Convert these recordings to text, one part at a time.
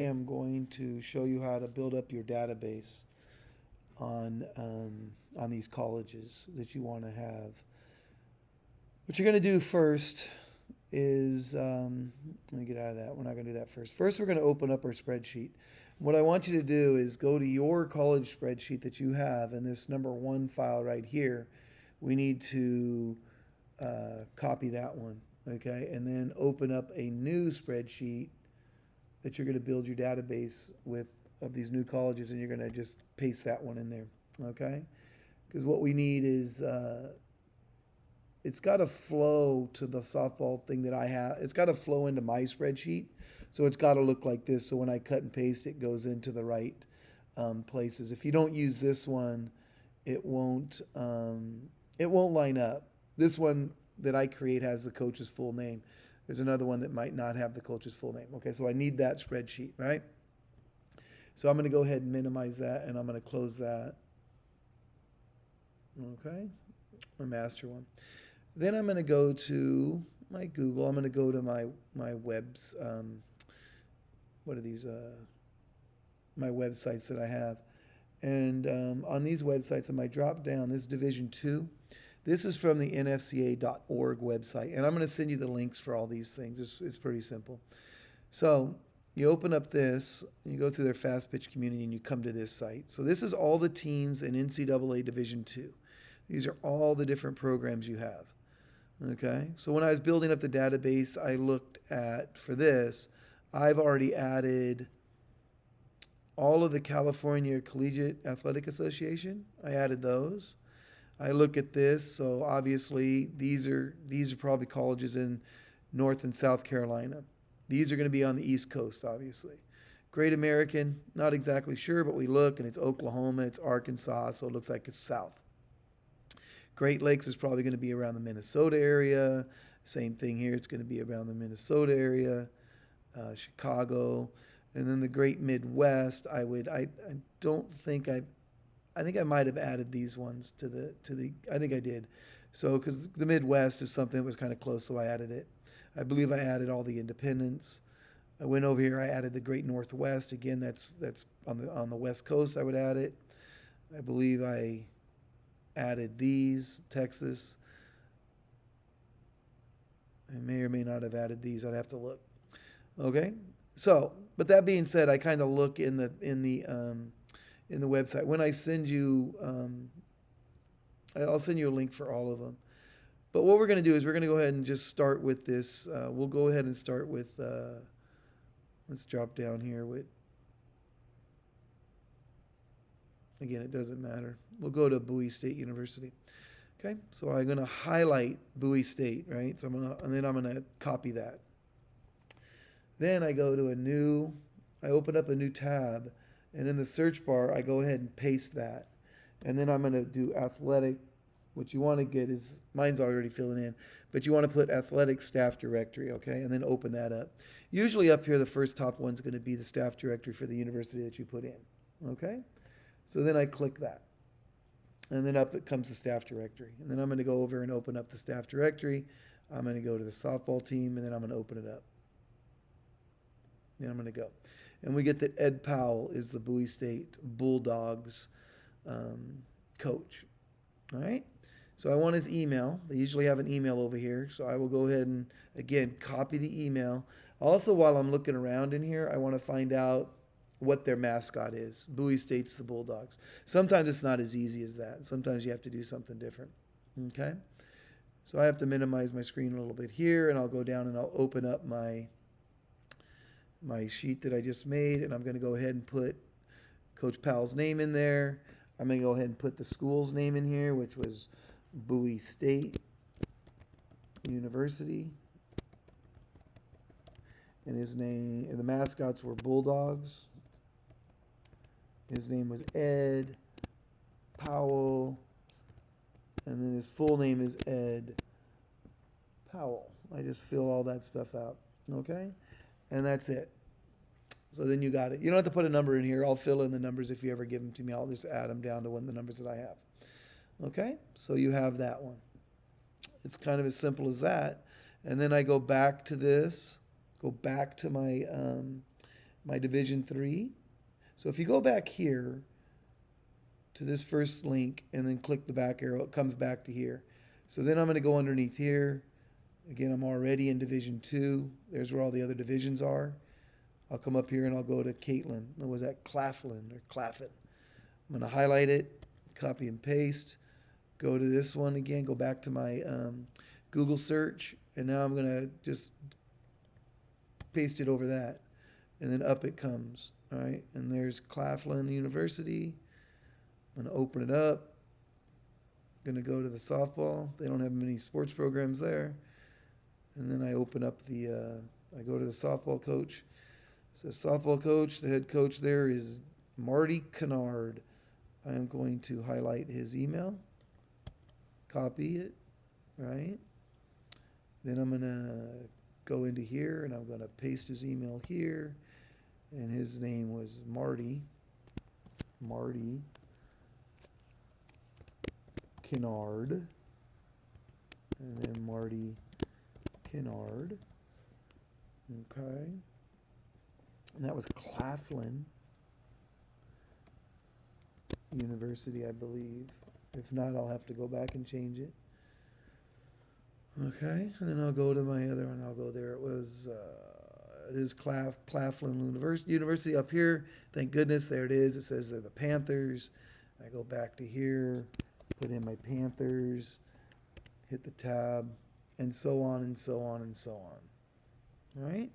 am going to show you how to build up your database on these colleges that you want to have. What you're going to do first is let me get out of that. We're not going to do that first. First, we're going to open up our spreadsheet. What I want you to do is go to your college spreadsheet that you have in this number one file right here. We need to copy that one, okay? And then open up a new spreadsheet that you're going to build your database with of these new colleges, and you're going to just paste that one in there, okay? Because what we need is it's got to flow to the softball thing that I have. It's got to flow into my spreadsheet, so it's got to look like this. So when I cut and paste, it goes into the right places. If you don't use this one, it won't it won't line up. This one that I create has the coach's full name. There's another one that might not have the coach's full name. Okay, so I need that spreadsheet, right? So I'm going to go ahead and minimize that, and I'm going to close that. Okay, my master one. Then I'm going to go to my Google. I'm going to go to my webs. What are these? My websites that I have, and on these websites, on my drop down, this Division Two. This is from the nfca.org website, and I'm going to send you the links for all these things. It's pretty simple. So you open up this, you go through their fast pitch community, and you come to this site. So this is all the teams in NCAA Division Two. These are all the different programs you have. Okay, so when I was building up the database, I looked at, for this, I've already added all of the California Collegiate Athletic Association. I added those. I look at this, so obviously these are probably colleges in North and South Carolina. These are going to be on the East Coast, obviously. Great American, not exactly sure, but we look and it's Oklahoma, it's Arkansas, so it looks like it's south. Great Lakes is probably going to be around the Minnesota area. Same thing here, it's going to be around the Minnesota area, Chicago, and then the Great Midwest. I don't think I think I might have added these ones to the. I think I did. So because the Midwest is something that was kind of close, so I added it. I believe I added all the independents. I went over here. I added the Great Northwest. Again, that's on the West Coast. I would add it. I believe I added these Texas. I may or may not have added these. I'd have to look. Okay. So, but that being said, I kind of look in the website. When I send you, I'll send you a link for all of them. But what we're going to do is we're going to go ahead and just start with this. We'll go ahead and start with, let's drop down here with, again, it doesn't matter. We'll go to Bowie State University. Okay, so I'm going to highlight Bowie State, right? So and then I'm going to copy that. Then I go to I open up a new tab, and in the search bar, I go ahead and paste that. And then I'm going to do athletic. What you want to get is, mine's already filling in, but you want to put athletic staff directory, okay? And then open that up. Usually up here, the first top one's going to be the staff directory for the university that you put in, okay? So then I click that. And then up it comes the staff directory. And then I'm going to go over and open up the staff directory. I'm going to go to the softball team, and then I'm going to open it up. Then I'm going to go. And we get that Ed Powell is the Bowie State Bulldogs coach. All right? So I want his email. They usually have an email over here. So I will go ahead and, again, copy the email. Also, while I'm looking around in here, I want to find out what their mascot is. Bowie State's the Bulldogs. Sometimes it's not as easy as that. Sometimes you have to do something different. Okay? So I have to minimize my screen a little bit here, and I'll go down and I'll open up my sheet that I just made, and I'm going to go ahead and put Coach Powell's name in there. I'm going to go ahead and put the school's name in here, which was Bowie State University. And his name, and the mascots were Bulldogs. His name was Ed Powell, and then his full name is Ed Powell. I just fill all that stuff out, okay? And that's it. So then you got it. You don't have to put a number in here. I'll fill in the numbers if you ever give them to me. I'll just add them down to the numbers that I have. Okay? So you have that one. It's kind of as simple as that. And then I go back to this, go back to my my Division 3. So if you go back here to this first link and then click the back arrow, it comes back to here. So then I'm going to go underneath here. Again, I'm already in Division 2. There's where all the other divisions are. I'll come up here and I'll go to Caitlin. Or was that Claflin or Claflin? I'm going to highlight it, copy and paste, go to this one again, go back to my Google search, and now I'm going to just paste it over that. And then up it comes, all right? And there's Claflin University. I'm going to open it up. I'm going to go to the softball. They don't have many sports programs there. And then I open up I go to the softball coach. It says softball coach, the head coach there is Marty Kennard. I am going to highlight his email, copy it, right? Then I'm going to go into here and I'm going to paste his email here. And his name was Marty Kennard. And then Marty Kennard. Okay. And that was Claflin University, I believe. If not, I'll have to go back and change it. Okay, and then I'll go to my other one. I'll go there. It is Claflin University up here. Thank goodness, there it is. It says they're the Panthers. I go back to here, put in my Panthers, hit the tab, and so on and so on and so on. All right?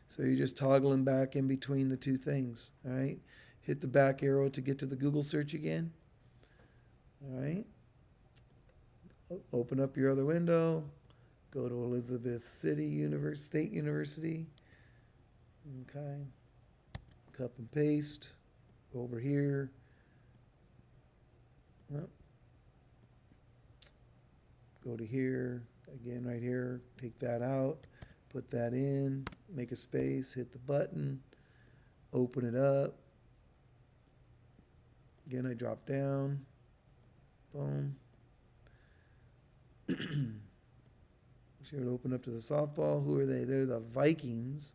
So you're just toggling back in between the two things. All right? Hit the back arrow to get to the Google search again. All right? Open up your other window. Go to Elizabeth City State University. Okay. Cut and paste. Go over here. Well, go to here. Again, right here. Take that out. Put that in. Make a space. Hit the button. Open it up. Again, I drop down. Boom. Should it open up to the softball? Who are they? They're the Vikings.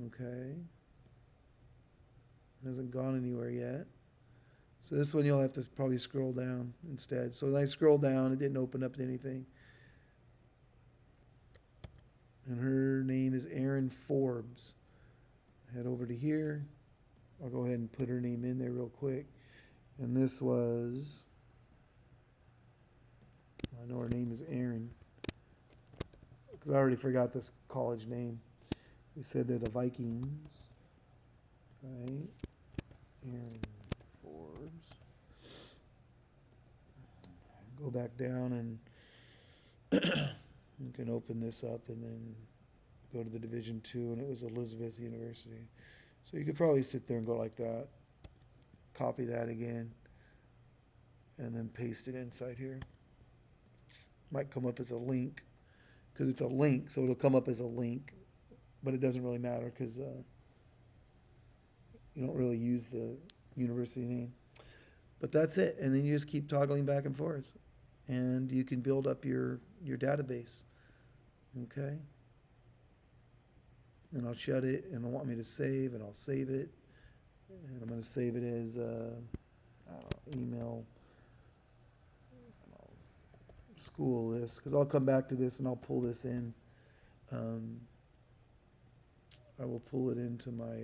Okay. Hasn't gone anywhere yet. So this one you'll have to probably scroll down instead. So when I scroll down, it didn't open up to anything. And her name is Erin Forbes. Head over to here. I'll go ahead and put her name in there real quick. And this was, I know her name is Erin, because I already forgot this college name. We said they're the Vikings, right? Erin Forbes. Go back down and you can open this up and then go to the Division 2, and it was Elizabeth University. So you could probably sit there and go like that. Copy that again, and then paste it inside here. Might come up as a link, because it's a link, so it'll come up as a link, but it doesn't really matter because you don't really use the university name. But that's it, and then you just keep toggling back and forth, and you can build up your database. Okay? And I'll shut it, and it'll want me to save, and I'll save it. And I'm going to save it as email school list, because I'll come back to this and I'll pull this in. I will pull it into my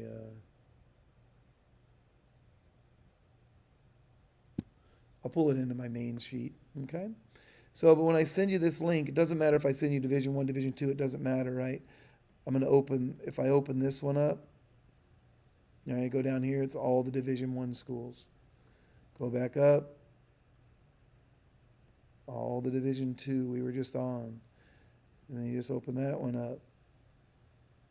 I'll pull it into my main sheet. Okay. So, but when I send you this link, it doesn't matter if I send you Division 1, Division 2, it doesn't matter, right? I'm going to open, if I open this one up, all right, go down here, it's all the Division 1 schools. Go back up, all the Division 2 we were just on. And then you just open that one up,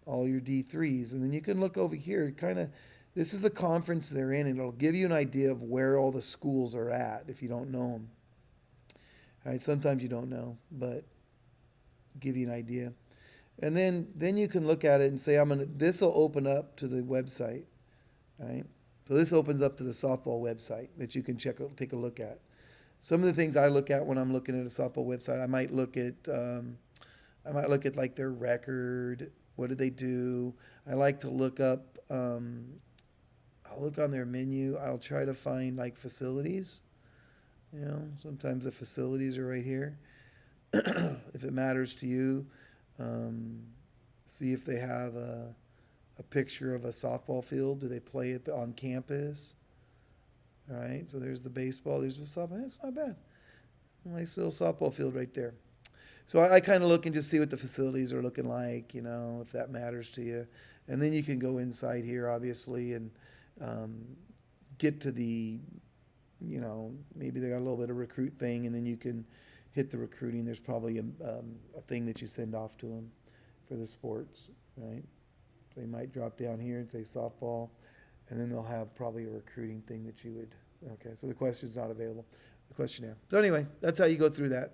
all your D3s. And then you can look over here, kind of, this is the conference they're in, and it'll give you an idea of where all the schools are at if you don't know them. All right, sometimes you don't know, but give you an idea. And then you can look at it and say, this will open up to the website. Right? So this opens up to the softball website that you can take a look at. Some of the things I look at when I'm looking at a softball website, I might look at like their record, What do they do? I like to look up. I'll look on their menu. I'll try to find like facilities. Sometimes the facilities are right here. If it matters to you, um, see if they have a picture of a softball field. Do they play it on campus? All right, so there's the baseball. There's the softball. It's not bad. Nice little softball field right there. So I kind of look and just see what the facilities are looking like, if that matters to you. And then you can go inside here, obviously, and um, get to the, maybe they got a little bit of recruit thing, and then you can hit the recruiting. There's probably a thing that you send off to them for the sports, right? So you might drop down here and say softball, and then they'll have probably a recruiting thing that you would, okay, so the question's not available, the questionnaire. So anyway, that's how you go through that.